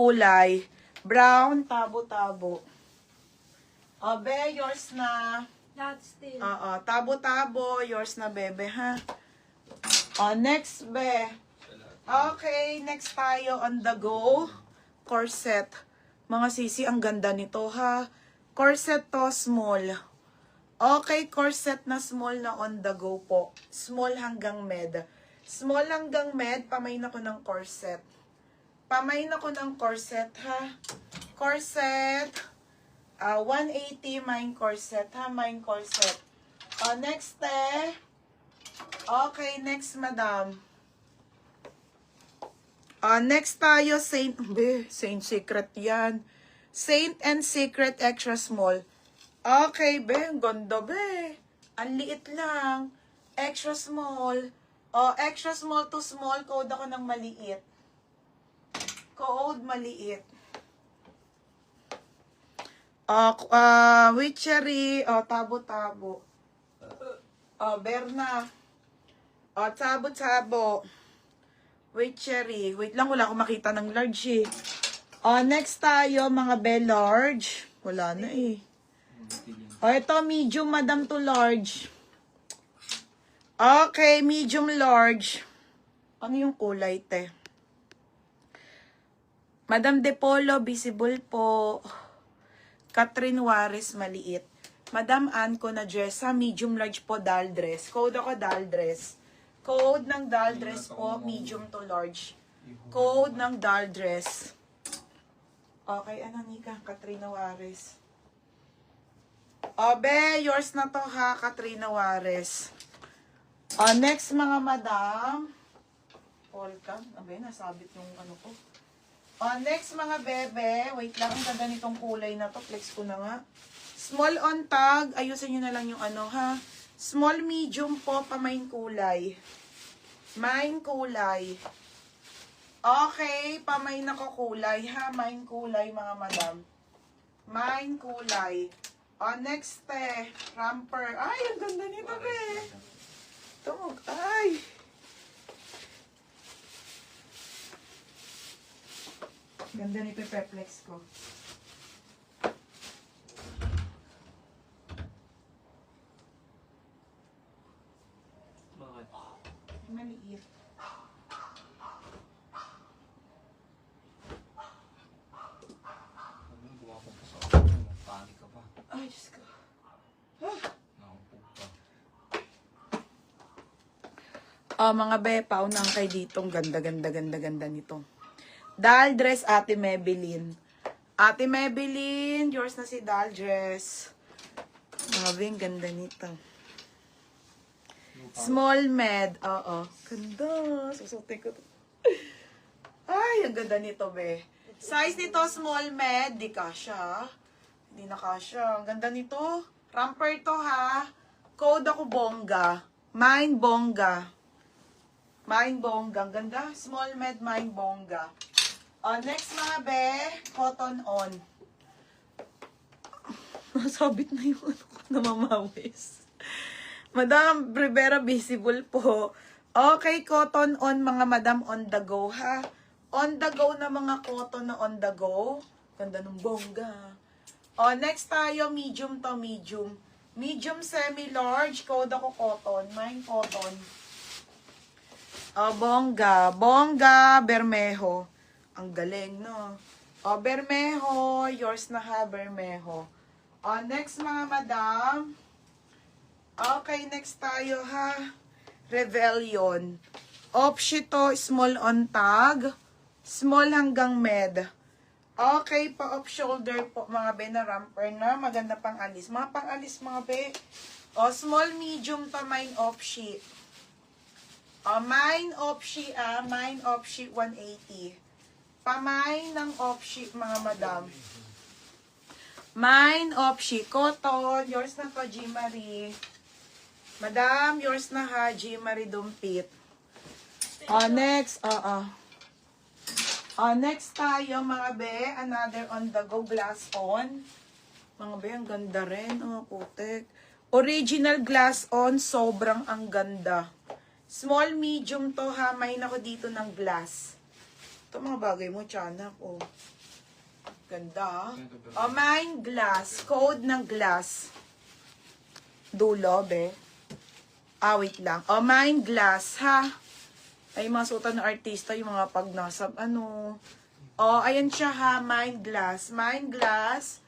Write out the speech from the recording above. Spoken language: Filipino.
kulay. Brown, tabo-tabo. O, be, yours na. That's still. Oo, tabo-tabo. Yours na, bebe, ha? O, next, be. Okay, next tayo on the go. Corset. Mga sisi, ang ganda nito, ha? Corset to, small. Okay, corset na small na on the go po. Small hanggang med. Small hanggang med, pamain ako ng corset. Pamain ako ng corset, ha? Corset. 180, mine corset, ha? Mine corset. Next, Okay, next, madam. Next tayo, Saint Secret yan. Saint and Secret extra small. Okay, be. Ang ganda, be. Ang liit lang. Extra small. Extra small to small. Code ako ng maliit. Code maliit. Witchery. Tabo-tabo. Berna. Tabo-tabo. Witchery. Wait lang, wala akong makita ng large, eh. Next tayo, mga be large. Wala na, eh. Ito, medium, madam, to large. Okay, medium, large. Ano yung kulay, te? Madam De Polo, visible po. Catherine Juarez, maliit. Madam Ann ko na dress, ha? Medium, large po, doll dress. Code ako, doll dress. Code ng doll dress po, medium to large. Code ng doll dress. Okay, ano, Nika? Catherine Juarez. Be, yours na to, ha? Catherine Juarez. Next, mga madam. Polka. Abe, nasabit yung ano ko. Next, mga bebe. Wait lang, ang ganda nitong kulay na to. Flex ko na nga. Small on tag. Ayusin nyo na lang yung ano, ha? Small, medium po, pamain kulay. Main kulay. Okay, pamain ako kulay, ha? Main kulay, mga madam. Main kulay. Next, ramper. Ay, ang ganda nito, be. Tumog. Ay. Ganda nito yung perplex ko. Bakit? Maliit. Ano, gumapang pa sa akin. Panik ka pa. Ay, Diyos ko. Nakaupo pa. Mga bepa, unang kay dito. Ganda nito. Doll dress, Ate Maybelline. Ate Maybelline, yours na si doll dress. Grabe, ang ganda nito. Small med. Oo. Ganda. Susutin ko. Ay, ang ganda nito, be. Size nito, small med. Di kasha. Hindi na kasha. Ang ganda nito. Ramper to, ha. Code ako, bongga. Mine, bongga. Mine, bongga. Ang ganda. Small med, mine, bongga. Next, mga be. Cotton on. Nasabit na yung ano ko, namamawis. Madam Rivera, visible po. Okay, cotton on, mga madam, on the go, ha? On the go na mga cotton na on the go. Ganda ng bongga. Next tayo, medium to medium. Medium semi-large, code ako cotton. Mine cotton. Bongga. Bongga, Bermejo. Ang galing, no? Bermejo, yours na, ha, Bermejo. Next, mga madam. Okay, next tayo, ha. Rebellion. Offshoot to, small on tag. Small hanggang med. Okay, pa-off shoulder po, mga be, na ramper na. Maganda pang alis. Mga pang alis, mga be. Small, medium to, mine offshoot. Mine offshoot, mine offshoot 180. Pamine ng offshoot, mga madam. Mine offshoot. Cotton. Yours na to, G. Marie. Madam, yours na, ha, G. Marie Dumpit. Next, next tayo, mga be. Another on the go, glass on. Mga be, ang ganda rin. Putek. Original glass on. Sobrang ang ganda. Small, medium to, ha. May nako dito ng glass. Ito mga bagay mo, tiyanak, Ganda. O, mine glass. Code ng glass. Dulo, be. Wait lang. O, mine glass, ha? Ay, mga suotan ng artista, yung mga pag nasa, ano. O, ayan siya, ha? Mine glass. Mine glass.